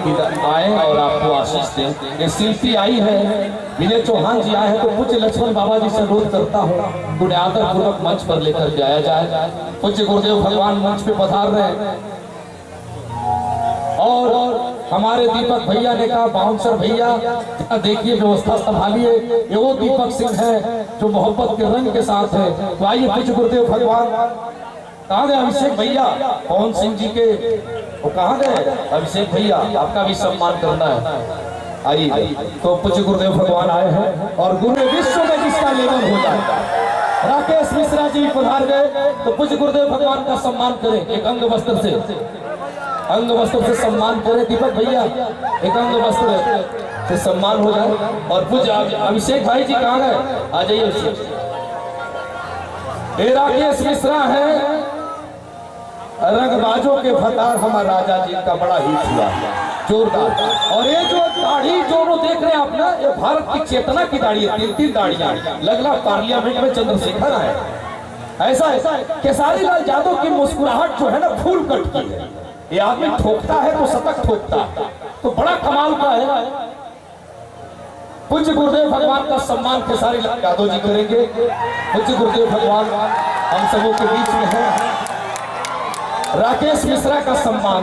आए और आपको आशीष दें। ये शिल्पी आई है, विजय चौहान जी आए हैं, तो पूज्य लक्ष्मण बाबा जी से अनुरोध करता हूँ उन्हें आदर पूर्वक मंच पर लेकर जाया जाए। पूज्य गुरुदेव भगवान मंच पे पधार रहे हैं और हमारे दीपक भैया ने कहा बाउंसर भैया देखिए व्यवस्था संभालिए, ये वो दीपक सिंह है जो मोहब्बत के रंग के साथ है। तो आइए पूज्य गुरुदेव भगवान, कहाँ गए अभिषेक भैया, पवन सिंह जी के वो कहाँ गए? अभिषेक भैया आपका भी सम्मान करना है, आइए। तो पूज्य गुरुदेव भगवान आए हैं और गुरु विश्व में जिसका लेवल हो जाता है, राकेश मिश्रा जी पधार गए, तो पूज्य गुरुदेव भगवान का सम्मान करें एक अंग वस्त्र से सम्मान करें। दीपक भैया एक अंग वस्त्र से सम्मान हो जाए। और पूज्य अभिषेक भाई जी कहाँ गए? आ जाइए। राकेश मिश्रा है रंगबाजों के फतार, हमारा राजा जी का बड़ा हिट हुआ जोरदार। और ये जो दाढ़ी जो देख रहे हैं आप ना, ये भारत की चेतना की दाढ़ी है, 3-3 दाढ़ियां लगना पार्लियामेंट में चंद्रशेखर है। ऐसा केसारी लाल यादव की मुस्कुराहट जो है ना फूल कट की है। ये आदमी ठोकता है तो शतक ठोकता है, तो बड़ा कमाल का है। पूज्य गुरुदेव भगवान का सम्मान केसारी लाल यादव जी करेंगे। पूज्य गुरुदेव भगवान हम सबों के बीच में है। राकेश मिश्रा का सम्मान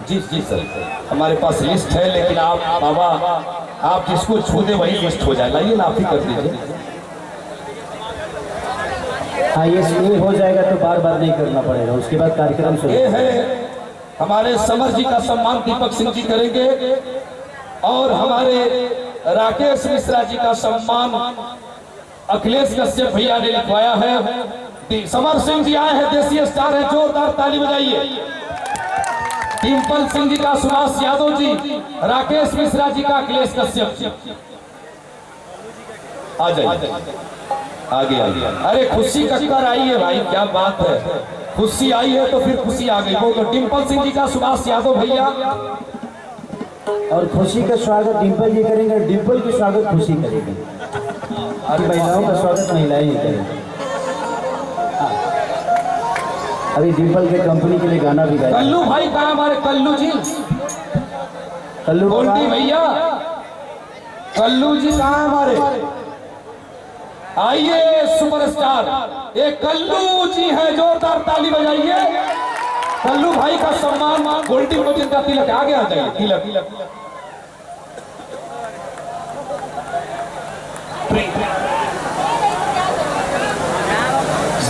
जी सर, हमारे पास लिस्ट है, लेकिन आप बाबा आप जिसको छू दे वही लिस्ट हो जाए। लाइए ना, आप ही कर दीजिए। हाँ, ये हो जाएगा तो बार बार नहीं करना पड़ेगा, उसके बाद कार्यक्रम शुरू। ये है हमारे समर जी का सम्मान दीपक सिंह जी करेंगे और हमारे राकेश मिश्रा जी का सम्मान अखिलेश कश्यप भैया ने लिखवाया है। समर सिंह जी आए हैं, देसी स्टार है, जोरदार ताली बजाइए। डिम्पल सिंह जी का सुभाष यादव जी, राकेश मिश्रा जी का अखिलेश कश्यप। आ जाइए आगे। अरे खुशी कक्कर आई है भाई, क्या बात है, खुशी आई है तो फिर खुशी आ गई। वो तो डिम्पल सिंह जी का सुभाष यादव भैया। और खुशी का स्वागत डिम्पल जी करेंगे, डिम्पल की स्वागत खुशी करेंगे। अभी महिलाओं का स्वागत महिलाएं ही करेंगे। अभी डिम्पल के कंपनी के लिए गाना भी गाया। कल्लू भाई कहाँ हमारे कल्लू जी, कल्लू गोल्डी भैया, कल्लू जी कहाँ हमारे? आइए सुपरस्टार, ये कल्लू जी है, जोरदार ताली बजाइए। कल्लू भाई का सम्मान गोल्डी मोदी का तिलक आगे आ जाइए। तिलक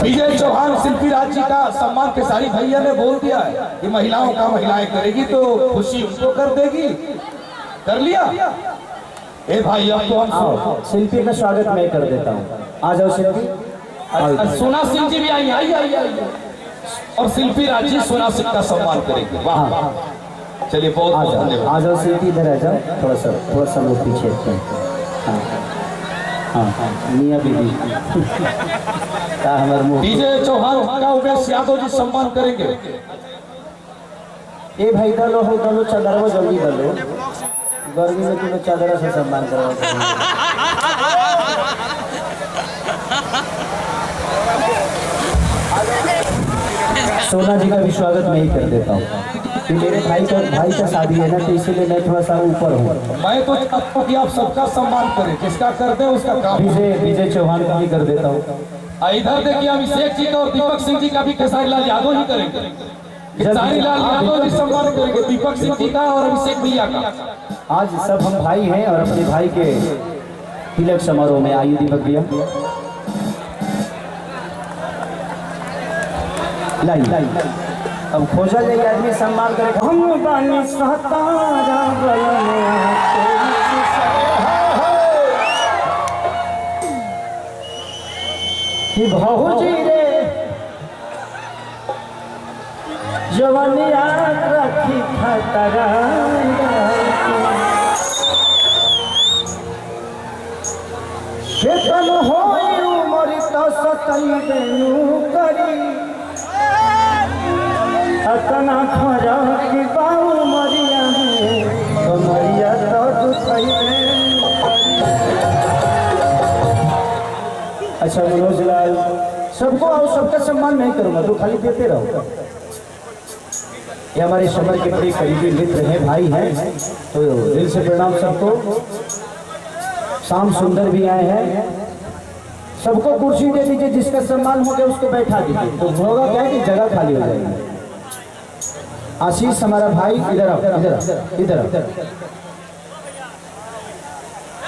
विजय चौहान शिल्पी राज जी का सम्मान केसारी भैया ने बोल दिया है कि महिलाओं का महिलाएं करेगी तो खुशी उनको कर देगी, कर लिया। ए भाई अब तो हम शिल्पी का स्वागत मैं कर देता हूँ। आ जाओ शिल्पी। सोना सिंह जी भी आई। और शिल्पी राज जी सोना सिंह का सम्मान करेंगे। वाह चलिए, बहुत बहुत धन्यवाद। आ जाओ शिल्पी, इधर आ जाओ, थोड़ा सा लोग पीछे। हाँ, मियाँ बीबी विजय चौहान का उमेश यादव जी सम्मान करेंगे। ए भाई डालो चादर जल्दी डालो, गर्मी में तुम्हें चादर से सम्मान करो। सोना जी का भी स्वागत मैं ही कर देता हूँ। मेरे भाई का शादी है ना, तो इसीलिए मैं थोड़ा सा ऊपर हूँ। मैं तो चाहता हूँ कि आप सबका सम्मान करें, जिसका करते हैं उसका काम। विजय चौहान का भी कर देता हूँ। इधर देखिए अभिषेक जी का और दीपक सिंह जी का भी केसारी लाल यादव ही करेंगे। केसारी लाल यादव जी सम्मान करेंगे, दीपक सिंह जी का और अभिषेक भैया का। आज सब हम भाई हैं और अपने भाई के तिलक समारोह में आइए दीपक भैया। लाई अब खोजा जाएगा आदमी सम्मान करे। हम बानी सहतारा कि भौजी रे जवानिया रखी खतरा केतन होई उमर तो सतई देनु करी अतना खरा की बाऊ मरिया है तो मरिया तो दुखई देनु करी। अच्छा मनोज लाल, सबको और सबका सम्मान नहीं करूंगा, तो खाली देते रहो। ये हमारे शहर के बड़े करीबी मित्र हैं, भाई हैं, तो दिल से प्रणाम सबको। शाम सुंदर भी आए हैं, सबको कुर्सी दे दीजिए, जिसका सम्मान हो गया उसको बैठा दीजिए, तो होगा क्या कि जगह खाली हो जाएगी। आशीष हमारा भाई, इधर आओ, इधर आओ, इधर आओ।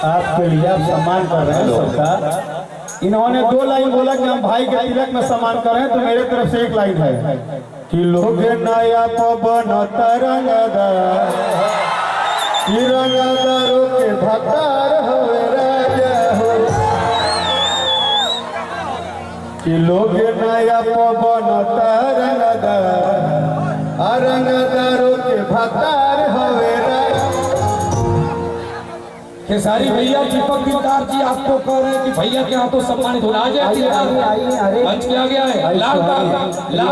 आपके लिए आप सम्मान कर रहे हैं सबका। इन्होंने 2 लाइन बोला कि हम भाई के तिलक में सम्मान कर रहे हैं, तो मेरे तरफ से 1 लाइन है कि लोग नया पवन तरंगदार रंगदारों के भतार हो राजा हो, कि लोग नया पवन तरंगदार रंगदारों के भतार हो राजा। खेसारी भैया दीपक दिलदार जी आपको कह रहे हैं कि भैया के हाथों सम्मानित होना। आइए मंच पे आ गया है लाल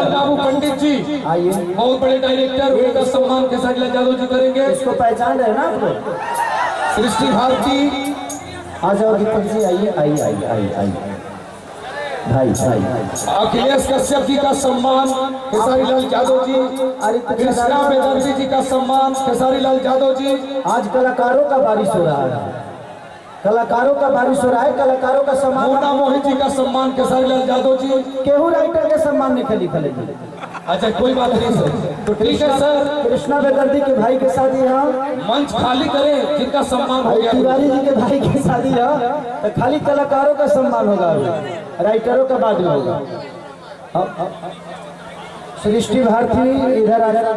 बाबू पंडित जी, बहुत बड़े डायरेक्टर, उनका सम्मान खेसारी लाल यादव जी करेंगे। इसको पहचान रहे ना आप लोग? सृष्टि भारती आ जाओ दीपक जी, आइए आइए आइए आइए आइए भाई भाई। अखिलेश कश्यप जी का सम्मान खेसारी लाल यादव जी, कृष्णा बेदर्जी जी का सम्मान खेसारी लाल यादव जी। आज कलाकारों का बारिश हो रहा है, कलाकारों का बारिश हो रहा है, कलाकारों का सम्मान। मोना मोहित जी का सम्मान खेसारी लाल यादव जी। केहू राइटर के सम्मान नहीं लिखा लेंगे। अच्छा कोई बात नहीं सर, तो ठीक है सर। कृष्णा बेदर्जी के भाई के शादी है, मंच खाली करें, जिनका सम्मान हो गया। तिवारी जी के भाई की शादी है, तो खाली कलाकारों का सम्मान होगा, राइटरों का बाद में होगा। सृष्टि भारती इधर आ जाए।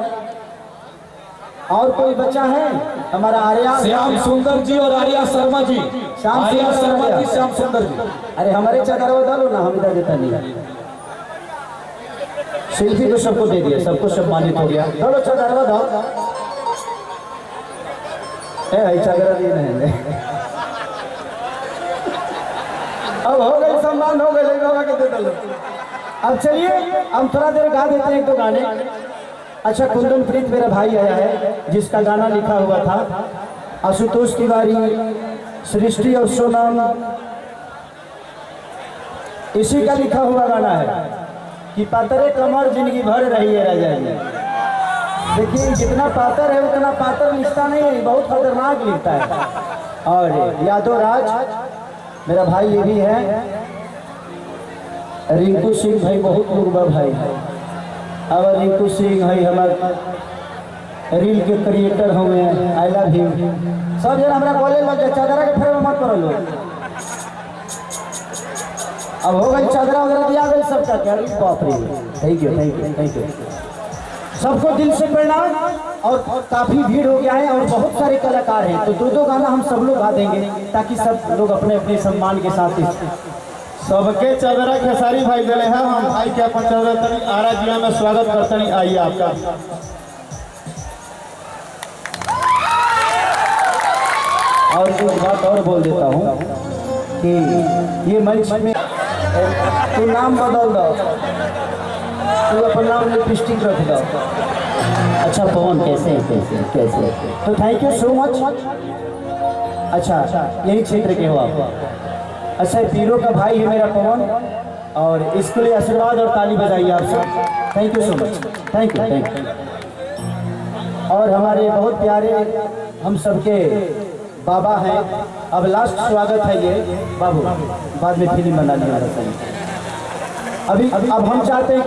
और कोई बच्चा है हमारा? आर्या श्याम सुंदर जी और आर्या शर्मा जी। आर्या शर्मा जी, श्याम सुंदर जी। अरे हमारे चदरवा डालो ना, हम इधर देता नहीं। सेल्फी तो सबको दे दिया, सबको सम्मानित हो गया। चलो चदरवा दो, चदरा दी नहीं। अब हो गई, सम्मान हो गए, अब चलिए हम थोड़ा देर गा देते हैं 1-2 गाने। अच्छा, कुंदन प्रीत मेरा भाई आया है, जिसका गाना लिखा हुआ था आशुतोष तिवारी, सृष्टि और सोनम, इसी का लिखा हुआ गाना है कि पातरे कमर जिंदगी भर रही है राजा जी। देखिए जितना पातर है उतना पातर लिखता नहीं है, बहुत खतरनाक लिखता है। और यादव राज मेरा भाई ये भी है, रिंकू सिंह भाई बहुत लोग भाई है, और रिंकू सिंह है हमारे रील के क्रिएटर हुए, आई लव यू। सब जरा हमारा कॉलेज लग चादरा के फेर मत करो लोग। अब हो गई चादरा वगैरह दिया गई सबका, क्या बाप रे। Thank you thank you thank you सबको दिल से प्रणाम। और काफी भीड़ हो गया है और बहुत सारे कलाकार हैं, तो 2-2 गाना हम सब लोग गा देंगे ताकि सब लोग अपने अपने सम्मान के साथ सबके चादरा खेसारी भाई दिले हैं। हम भाई के अपन चादरा तनी आरा जिला में स्वागत करते हैं। आइए आपका। और एक बात और बोल देता हूँ कि ये मंच में तू नाम बदल दो, तू अपन नाम लिपस्टिक रख दो। अच्छा पवन, कैसे कैसे कैसे, तो थैंक यू सो मच। अच्छा यही क्षेत्र के हो आप? अच्छा पीरो का भाई है मेरा पवन, और इसके लिए आशीर्वाद और ताली बजाइए आप सब। Thank you so much, thank you thank you. और हमारे बहुत प्यारे हम सबके बाबा हैं, अब लास्ट स्वागत है ये बाबू, बाद में फिल्म बनाने वाला। अभी अब हम चाहते हैं